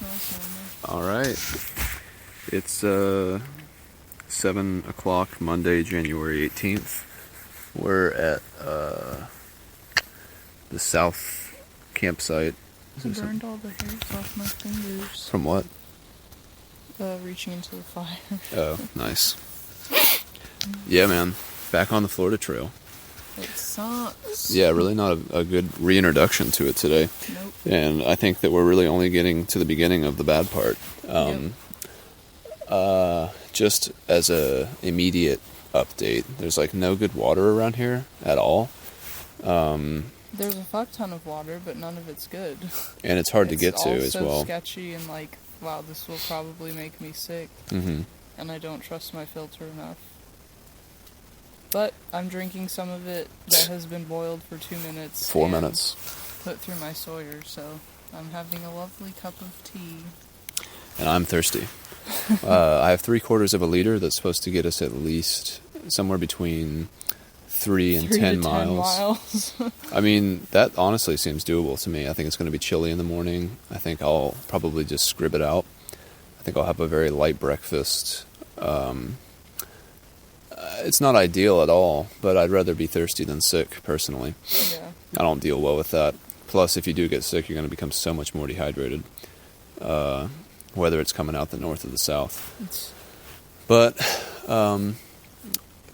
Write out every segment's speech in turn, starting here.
smells normal. All right. It's 7 o'clock, Monday, January 18th. We're at the South campsite. I burned all the hairs off my fingers. From what? Reaching into the fire. Oh, nice. Yeah, man. Back on the Florida Trail. It sucks. Yeah, really not a good reintroduction to it today. Nope. And I think that we're really only getting to the beginning of the bad part. Just as a immediate update, there's like no good water around here at all. There's a fuck ton of water, but none of it's good. And it's hard to get to as well. It's all so sketchy and like, wow, this will probably make me sick. Mm-hmm. And I don't trust my filter enough. But I'm drinking some of it that has been boiled for 2 minutes. 4 minutes. Put through my Sawyer, so I'm having a lovely cup of tea. And I'm thirsty. I have 3/4 of a liter that's supposed to get us at least somewhere between 3 and 10 miles. I mean, that honestly seems doable to me. I think it's going to be chilly in the morning. I think I'll probably just scrib it out. I think I'll have a very light breakfast. It's not ideal at all, but I'd rather be thirsty than sick, personally. Yeah. I don't deal well with that. Plus, if you do get sick, you're going to become so much more dehydrated, whether it's coming out the north or the south. But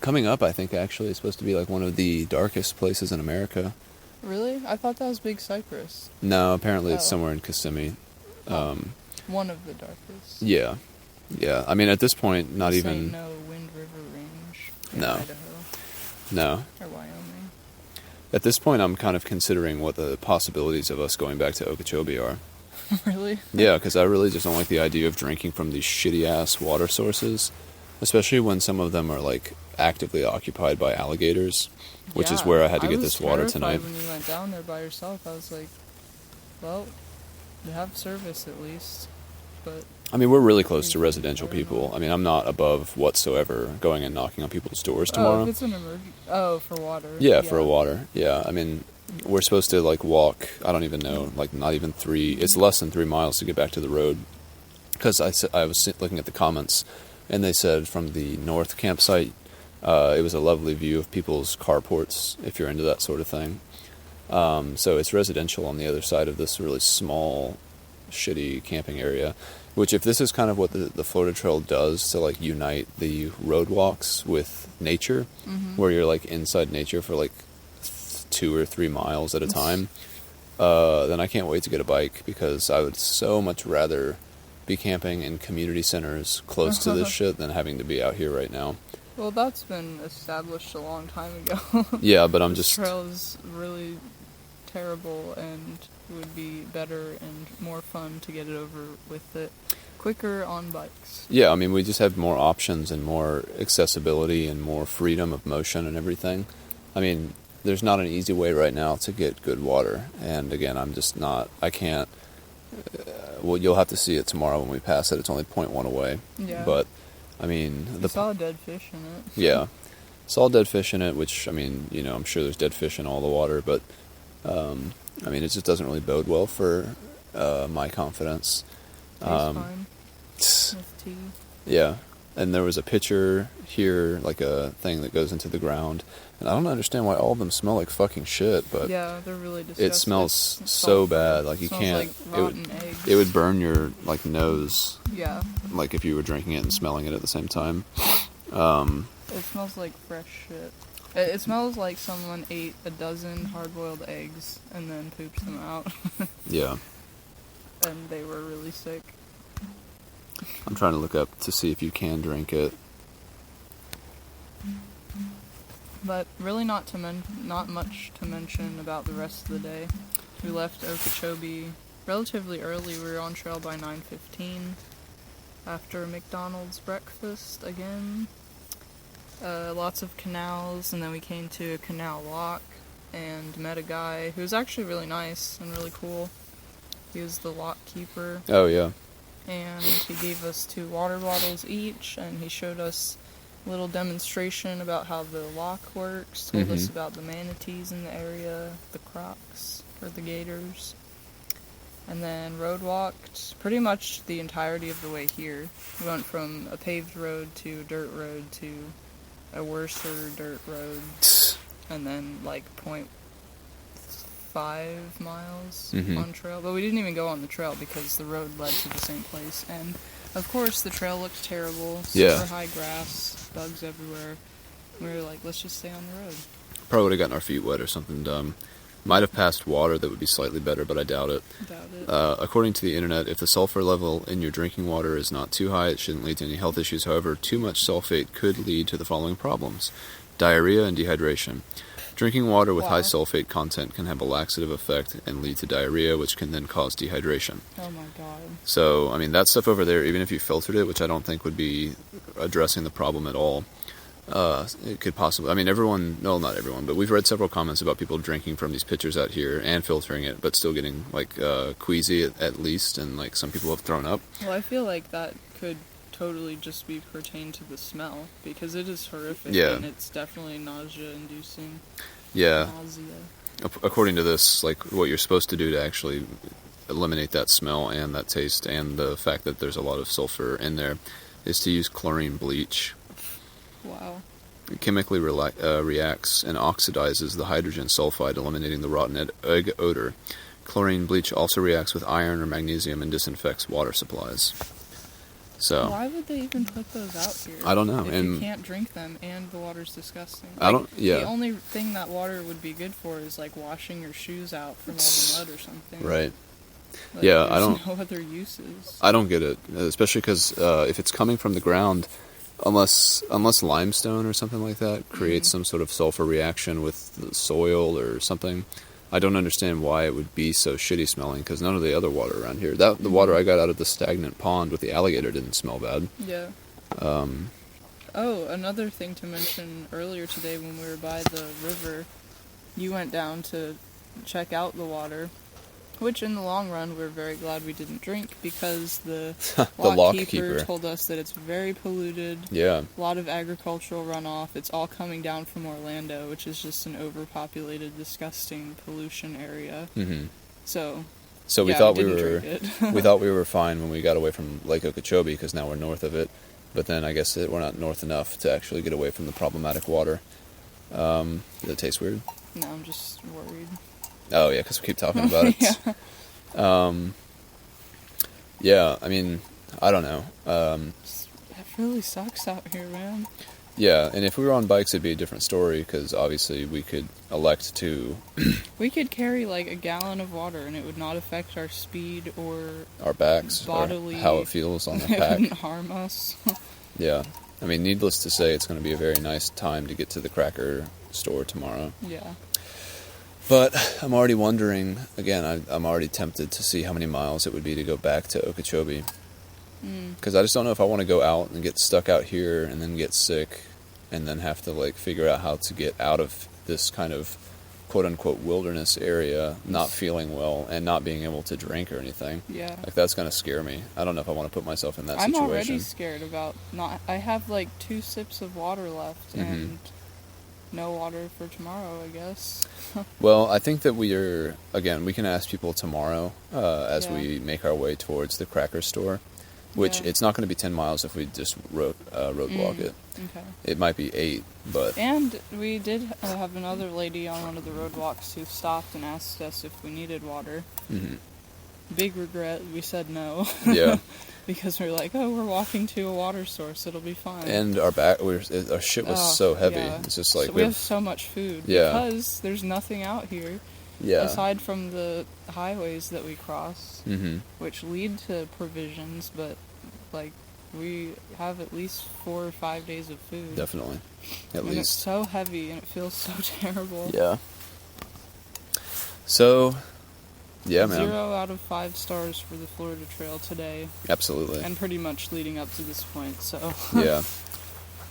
coming up, I think, actually, is supposed to be like one of the darkest places in America. Really? I thought that was Big Cypress. No, apparently it's somewhere in Kissimmee. One of the darkest. Yeah. Yeah. I mean, at this point, not this even... ain't no Wind River Range in No. Idaho. No. Or Wyoming. At this point, I'm kind of considering what the possibilities of us going back to Okeechobee are. Really? Yeah, because I really just don't like the idea of drinking from these shitty-ass water sources, especially when some of them are, like, actively occupied by alligators, which is where I had to get this water tonight. When you went down there by yourself, I was like, well, you have service at least, but... I mean, we're really close to residential people. I mean, I'm not above whatsoever going and knocking on people's doors tomorrow. Oh, if it's an emergency... Oh, for water. Yeah, for water. Yeah, I mean, we're supposed to, like, walk, I don't even know, like, not even 3... It's less than 3 miles to get back to the road. Because I was looking at the comments, and they said from the north campsite, it was a lovely view of people's carports, if you're into that sort of thing. So it's residential on the other side of this really small, shitty camping area. Which, if this is kind of what the Florida Trail does to, like, unite the road walks with nature, where you're, like, inside nature for, like, 2 or 3 miles at a time, then I can't wait to get a bike, because I would so much rather be camping in community centers close to this shit than having to be out here right now. Well, that's been established a long time ago. Yeah, but This trail is really terrible, and it would be better and more fun to get it over with it quicker on bikes. Yeah, I mean, we just have more options and more accessibility and more freedom of motion and everything. I mean, there's not an easy way right now to get good water, and again, I'm just not, I can't, well, you'll have to see it tomorrow when we pass it. It's only 0.1 away. Yeah. But, I mean... I saw a dead fish in it. Yeah. Saw dead fish in it, which, I mean, you know, I'm sure there's dead fish in all the water, but, I mean, it just doesn't really bode well for my confidence. Fine. With tea. Yeah. And there was a pitcher here, like a thing that goes into the ground. And I don't understand why all of them smell like fucking shit, but... Yeah, they're really disgusting. It smells so bad, like you can't... Like rotten eggs. It would burn your, like, nose. Yeah. Like if you were drinking it and smelling it at the same time. It smells like fresh shit. It smells like someone ate a dozen hard-boiled eggs and then pooped them out. Yeah. And they were really sick. I'm trying to look up to see if you can drink it. But really not much to mention about the rest of the day. We left Okeechobee relatively early. We were on trail by 9:15 after a McDonald's breakfast again. Lots of canals, and then we came to a Canal Lock and met a guy who was actually really nice and really cool. He was the lock keeper. Oh, yeah. And he gave us 2 water bottles each, and he showed us a little demonstration about how the lock works, told us about the manatees in the area, the crocs, or the gators. And then road walked pretty much the entirety of the way here. We went from a paved road to a dirt road to a worser dirt road, and then like 0.5 miles on trail. But we didn't even go on the trail because the road led to the same place. And of course the trail looked terrible, super high grass, bugs everywhere. We were like, let's just stay on the road. Probably would have gotten our feet wet or something dumb. Might have passed water that would be slightly better, but I doubt it. According to the internet, if the sulfur level in your drinking water is not too high, it shouldn't lead to any health issues. However, too much sulfate could lead to the following problems: diarrhea and dehydration. Drinking water with high sulfate content can have a laxative effect and lead to diarrhea, which can then cause dehydration. Oh my god. So, I mean, that stuff over there, even if you filtered it, which I don't think would be addressing the problem at all, it could possibly, I mean, everyone, no, not everyone, but we've read several comments about people drinking from these pitchers out here and filtering it, but still getting, like, queasy at least, and, like, some people have thrown up. Well, I feel like that could totally just be pertained to the smell, because it is horrific, and it's definitely nausea-inducing. Yeah. According to this, like, what you're supposed to do to actually eliminate that smell and that taste and the fact that there's a lot of sulfur in there is to use chlorine bleach. Wow. It chemically reacts and oxidizes the hydrogen sulfide, eliminating the rotten egg odor. Chlorine bleach also reacts with iron or magnesium and disinfects water supplies. So why would they even put those out here? I don't know. If and you can't drink them and the water's disgusting. The only thing that water would be good for is like washing your shoes out from all the mud or something. Right. Like, yeah, I don't. No other uses. I don't get it, especially because if it's coming from the ground, unless limestone or something like that creates some sort of sulfur reaction with the soil or something, I don't understand why it would be so shitty smelling, because none of the other water around here, the water I got out of the stagnant pond with the alligator didn't smell bad. Yeah. Another thing to mention, earlier today when we were by the river, you went down to check out the water, which in the long run we're very glad we didn't drink, because the lock keeper told us that it's very polluted. Yeah. A lot of agricultural runoff. It's all coming down from Orlando, which is just an overpopulated, disgusting pollution area. Mm-hmm. So we thought we thought we were fine when we got away from Lake Okeechobee, because now we're north of it. But then I guess we're not north enough to actually get away from the problematic water. Does it taste weird? No, I'm just worried. Oh, yeah, because we keep talking about it. Yeah, I mean, I don't know. It really sucks out here, man. Yeah, and if we were on bikes, it'd be a different story, because obviously we could elect to... we could carry, like, a gallon of water, and it would not affect our speed or... our backs, bodily, or how it feels on the pack. It wouldn't harm us. Yeah. I mean, needless to say, it's going to be a very nice time to get to the cracker store tomorrow. Yeah. But I'm already wondering, again, I'm already tempted to see how many miles it would be to go back to Okeechobee. Because I just don't know if I want to go out and get stuck out here and then get sick and then have to, like, figure out how to get out of this kind of quote-unquote wilderness area, not feeling well and not being able to drink or anything. Yeah. Like, that's going to scare me. I don't know if I want to put myself in that situation. I'm already scared about I have, like, 2 sips of water left, and... no water for tomorrow, I guess. Well, I think that we can ask people tomorrow as we make our way towards the cracker store, which it's not going to be 10 miles if we just road walk it. Okay. It might be 8, but... And we did have another lady on one of the road walks who stopped and asked us if we needed water. Mm-hmm. Big regret, we said no. Yeah. Because we're like, we're walking to a water source, it'll be fine. And our shit was so heavy. Yeah. It's just like... So we have so much food. Yeah. Because there's nothing out here. Yeah. Aside from the highways that we cross, which lead to provisions, but, like, we have at least 4 or 5 days of food. Definitely. At least. And it's so heavy, and it feels so terrible. Yeah. So... yeah, man. 0 out of 5 stars for the Florida Trail today. Absolutely. And pretty much leading up to this point, so... yeah.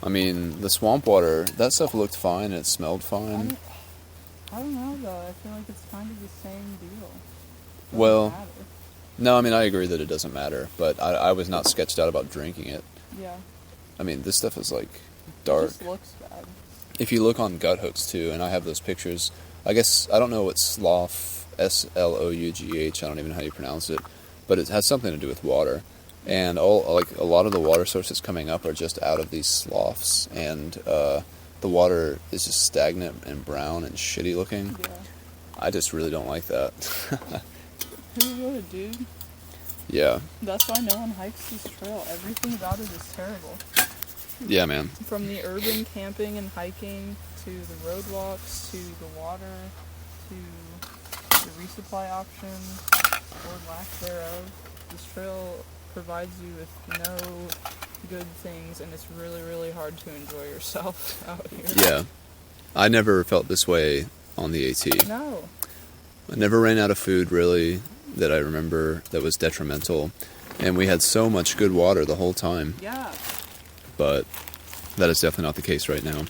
I mean, the swamp water, that stuff looked fine, and it smelled fine. I don't know, though. I feel like it's kind of the same deal. Well, no, I mean, I agree that it doesn't matter, but I was not sketched out about drinking it. Yeah. I mean, this stuff is, like, dark. It just looks bad. If you look on gut hooks, too, and I have those pictures, I guess, I don't know what slough Slough. I don't even know how you pronounce it, but it has something to do with water. And a lot of the water sources coming up are just out of these sloughs, and the water is just stagnant and brown and shitty looking. Yeah. I just really don't like that. Who would, dude? Yeah. That's why no one hikes this trail. Everything about it is terrible. Yeah, man. From the urban camping and hiking, to the road walks, to the water, to the resupply options, or lack thereof. This trail provides you with no good things, and it's really, really hard to enjoy yourself out here. Yeah. I never felt this way on the AT. No. I never ran out of food, really, that I remember that was detrimental. And we had so much good water the whole time. Yeah. But that is definitely not the case right now.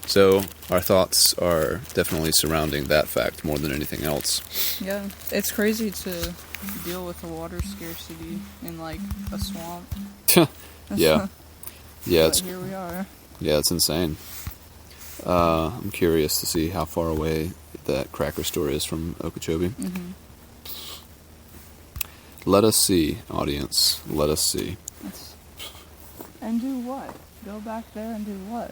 So our thoughts are definitely surrounding that fact more than anything else. Yeah. It's crazy to deal with the water scarcity in, like, a swamp. Yeah. Yeah, But here we are. Yeah, it's insane. I'm curious to see how far away that cracker store is from Okeechobee. Mm-hmm. Let us see, audience. Let us see. And do what? Go back there and do what?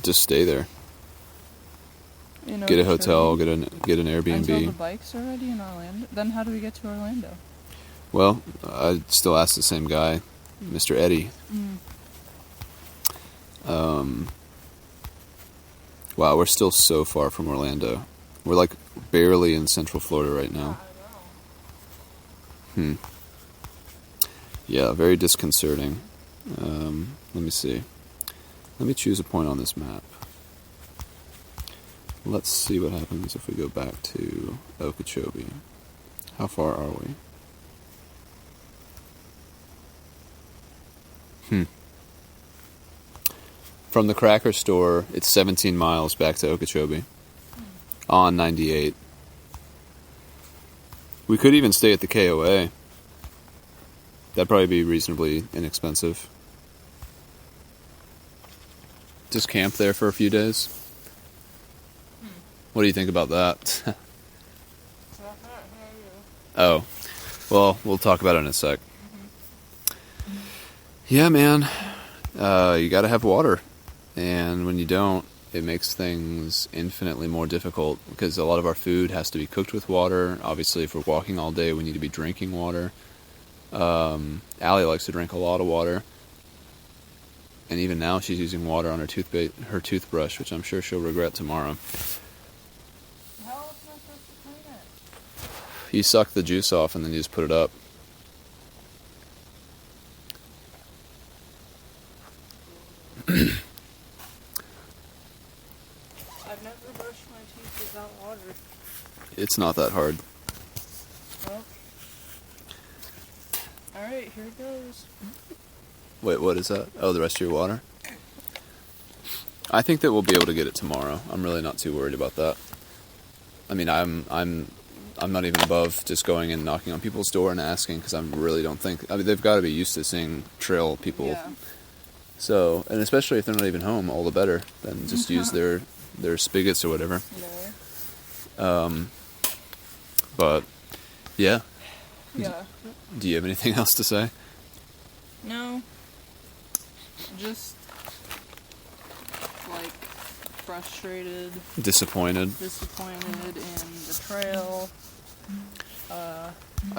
Just stay there. You know, Get a hotel. Get an Airbnb. Until the bike's already in Orlando. Then how do we get to Orlando? Well, I still ask the same guy, Mr. Eddie. Wow, we're still so far from Orlando. We're like barely in Central Florida right now. Yeah, very disconcerting. Let me see. Let me choose a point on this map. Let's see what happens if we go back to Okeechobee. How far are we? From the cracker store, it's 17 miles back to Okeechobee on 98. We could even stay at the KOA. That'd probably be reasonably inexpensive. Just camp there for a few days. What do you think about that? Oh, well, we'll talk about it in a sec. Yeah, man. You gotta have water. And when you don't, it makes things infinitely more difficult because a lot of our food has to be cooked with water. Obviously, if we're walking all day, we need to be drinking water. Allie likes to drink a lot of water. And even now, she's using water on her toothbrush, which I'm sure she'll regret tomorrow. How else am I supposed to clean it? You suck the juice off and then you just put it up. I've never brushed my teeth without water. It's not that hard. Well, alright, here it goes. Wait, what is that? Oh, the rest of your water? I think that we'll be able to get it tomorrow. I'm really not too worried about that. I mean, I'm not even above just going and knocking on people's door and asking because I really don't think... I mean, they've got to be used to seeing trail people. Yeah. So, and especially if they're not even home, all the better. Then just use their spigots or whatever. Yeah. But, yeah. Yeah. Do you have anything else to say? No. Just, like, frustrated, Disappointed. in the trail. I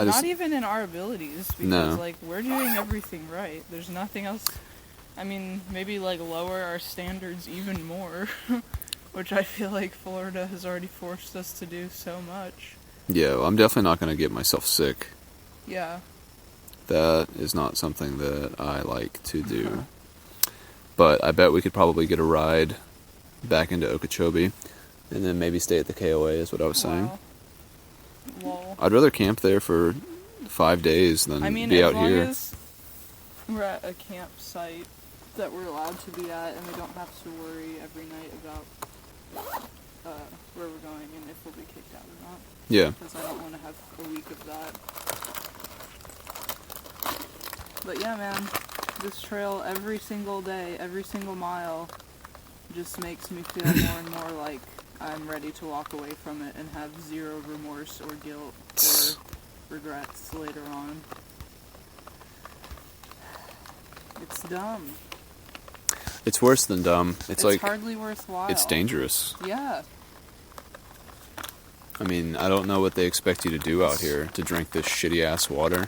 just, Not even in our abilities, because, No. like, we're doing everything right. There's nothing else. I mean, maybe, like, lower our standards even more, which I feel like Florida has already forced us to do so much. Yeah, well, I'm definitely not going to get myself sick. Yeah. That is not something that I like to do. But I bet we could probably get a ride back into Okeechobee and then maybe stay at the KOA is what I was saying. Wow. Lol. I'd rather camp there for 5 days than be out here. As we're at a campsite that we're allowed to be at and we don't have to worry every night about where we're going and if we'll be kicked out or not. Yeah. Because I don't want to have a week of that. But yeah, man, this trail every single day, every single mile, just makes me feel more and more like I'm ready to walk away from it and have zero remorse or guilt or regrets later on. It's dumb. It's worse than dumb. It's like hardly worthwhile. It's dangerous. Yeah. I mean, I don't know what they expect you to do out here, to drink this shitty ass water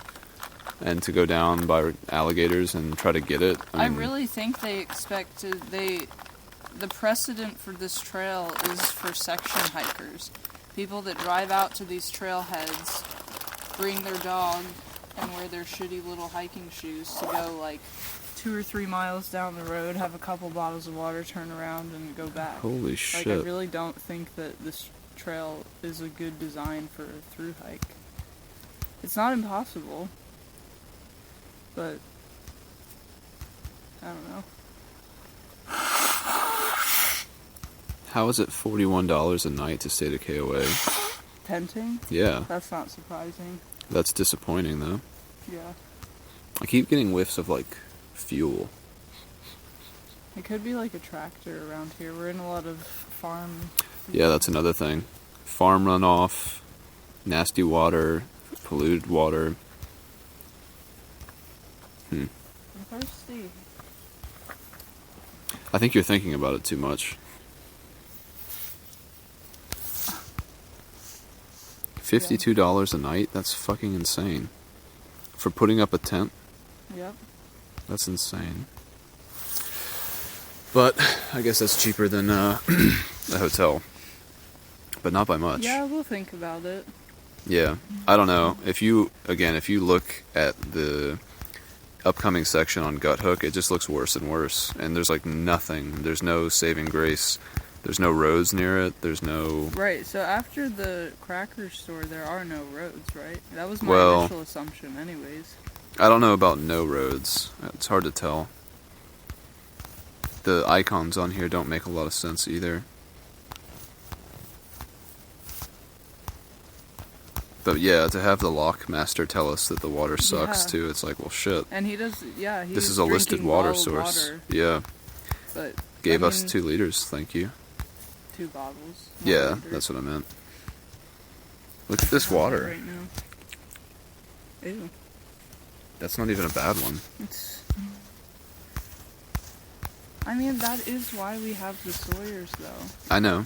and to go down by alligators and try to get it. I really think they expect the precedent for this trail is for section hikers. People that drive out to these trailheads, bring their dog, and wear their shitty little hiking shoes to go like 2 or 3 miles down the road, have a couple bottles of water, turn around, and go back. Holy shit. Like, I really don't think that this trail is a good design for a through hike. It's not impossible, but I don't know. How is it $41 a night to stay at KOA? Tenting? Yeah. That's not surprising. That's disappointing, though. Yeah. I keep getting whiffs of, like, fuel. It could be like a tractor around here. We're in a lot of farm. Yeah, that's another thing. Farm runoff, nasty water, polluted water. I'm thirsty. I think you're thinking about it too much. $52 a night? That's fucking insane. For putting up a tent? Yep. That's insane. But I guess that's cheaper than a hotel. But not by much. Yeah, we'll think about it. Yeah. I don't know. If you look at the upcoming section on Gut Hook, it just looks worse and worse. And there's like nothing. There's no saving grace. There's no roads near it. There's no... Right, so after the cracker store, there are no roads, right? That was my initial assumption anyways. I don't know about no roads. It's hard to tell. The icons on here don't make a lot of sense either. But yeah, to have the lock master tell us that the water sucks too, it's like, well, shit. And he does, yeah. This is a listed water source. Water, yeah. But Gave us 2 liters, thank you. 2 bottles. Yeah, Liter. that's what I meant. Look at this water. Right now. Ew. That's not even a bad one. I mean, that is why we have the Sawyers, though. I know.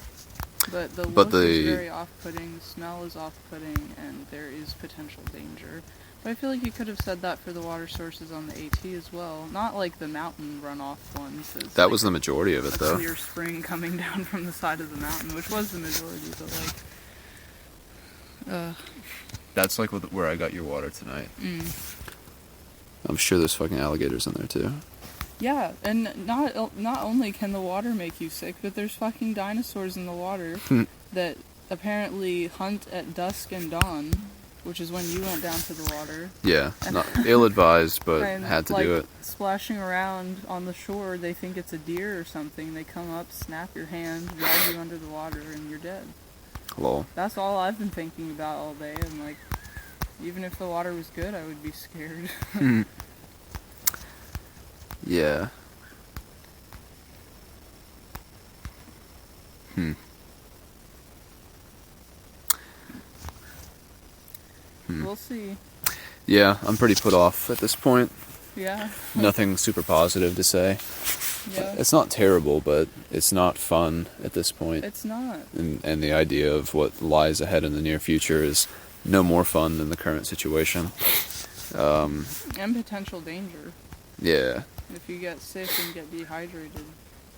But the look is very off-putting, the smell is off-putting, and there is potential danger. But I feel like you could have said that for the water sources on the AT as well. Not like the mountain runoff ones. That like was the majority of it, though. A clear spring coming down from the side of the mountain, which was the majority, but like... That's like where I got your water tonight. Mm. I'm sure there's fucking alligators in there, too. Yeah, and not only can the water make you sick, but there's fucking dinosaurs in the water that apparently hunt at dusk and dawn, which is when you went down to the water. Yeah, not ill-advised, but had to like, do it. Splashing around on the shore, they think it's a deer or something. They come up, snap your hand, drag you under the water, and you're dead. Lol. That's all I've been thinking about all day. I'm like, even if the water was good, I would be scared. Yeah. We'll see. Yeah, I'm pretty put off at this point. Yeah. Nothing super positive to say. Yeah. It's not terrible, but it's not fun at this point. It's not. And the idea of what lies ahead in the near future is no more fun than the current situation. And potential danger. Yeah. If you get sick and get dehydrated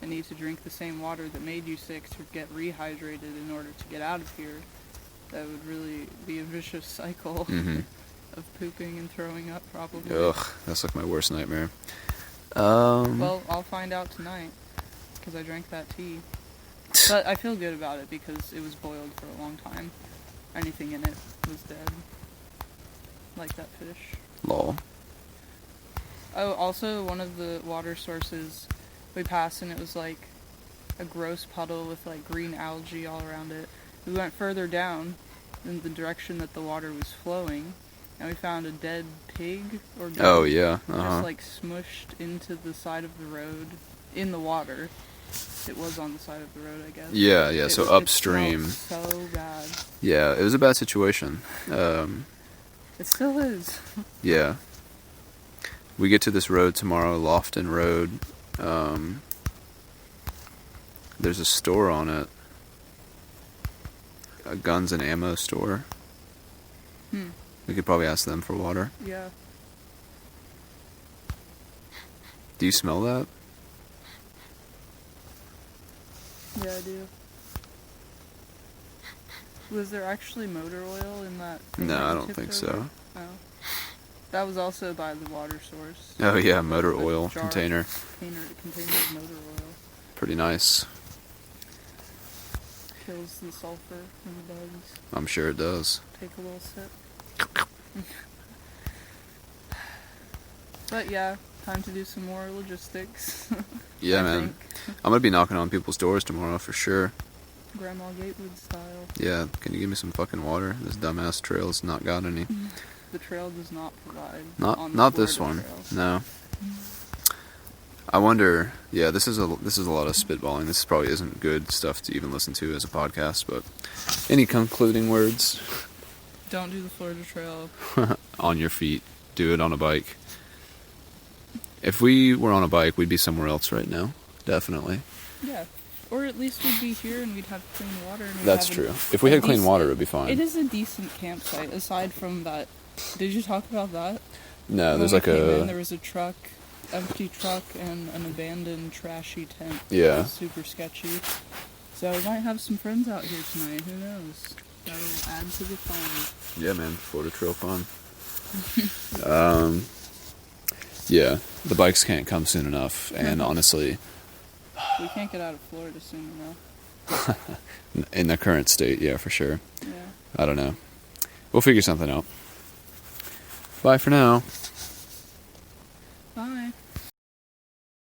and need to drink the same water that made you sick to get rehydrated in order to get out of here, that would really be a vicious cycle of pooping and throwing up, probably. Ugh, that's like my worst nightmare. Well, I'll find out tonight, because I drank that tea. But I feel good about it because it was boiled for a long time. Anything in it was dead. Like that fish. Lol. Oh, also, one of the water sources we passed, and it was like a gross puddle with like green algae all around it. We went further down in the direction that the water was flowing, and we found a dead pig or goat. Oh, yeah. Just like smushed into the side of the road in the water. It was on the side of the road, I guess. Yeah. So It upstream. smelled so bad. Yeah, it was a bad situation. It still is. Yeah. We get to this road tomorrow, Lofton Road. There's a store on it. A guns and ammo store. We could probably ask them for water. Yeah. Do you smell that? Yeah, I do. Was there actually motor oil in that thing No, that I you don't tipped think over? so. Oh. That was also by the water source. Oh yeah, motor A oil jar container. container of motor oil. Pretty nice. Kills the sulfur from the bugs. I'm sure it does. Take a little sip. But yeah, time to do some more logistics. Yeah, I man. think. I'm gonna be knocking on people's doors tomorrow for sure. Grandma Gatewood style. Yeah, can you give me some fucking water? This dumbass trail's not got any. The trail does not provide. Not on the not this Florida one. Trail. No. I wonder. Yeah, this is a lot of spitballing. This probably isn't good stuff to even listen to as a podcast. But any concluding words? Don't do the Florida Trail. On your feet. Do it on a bike. If we were on a bike, we'd be somewhere else right now. Definitely. Yeah. Or at least we'd be here and we'd have clean water. And we'd That's have true. If we had clean water, it would be It fine. is a decent campsite, aside from that. Did you talk about that? No, When there's we like came in, a... there was a truck, empty truck, and an abandoned, trashy tent. Yeah. It was super sketchy. So we might have some friends out here tonight. Who knows? That'll add to the fun. Yeah, man. Florida Trail fun. Yeah, the bikes can't come soon enough. And honestly, We can't get out of Florida soon enough. in the current state, yeah, for sure. Yeah. I don't know. We'll figure something out. Bye for now. Bye.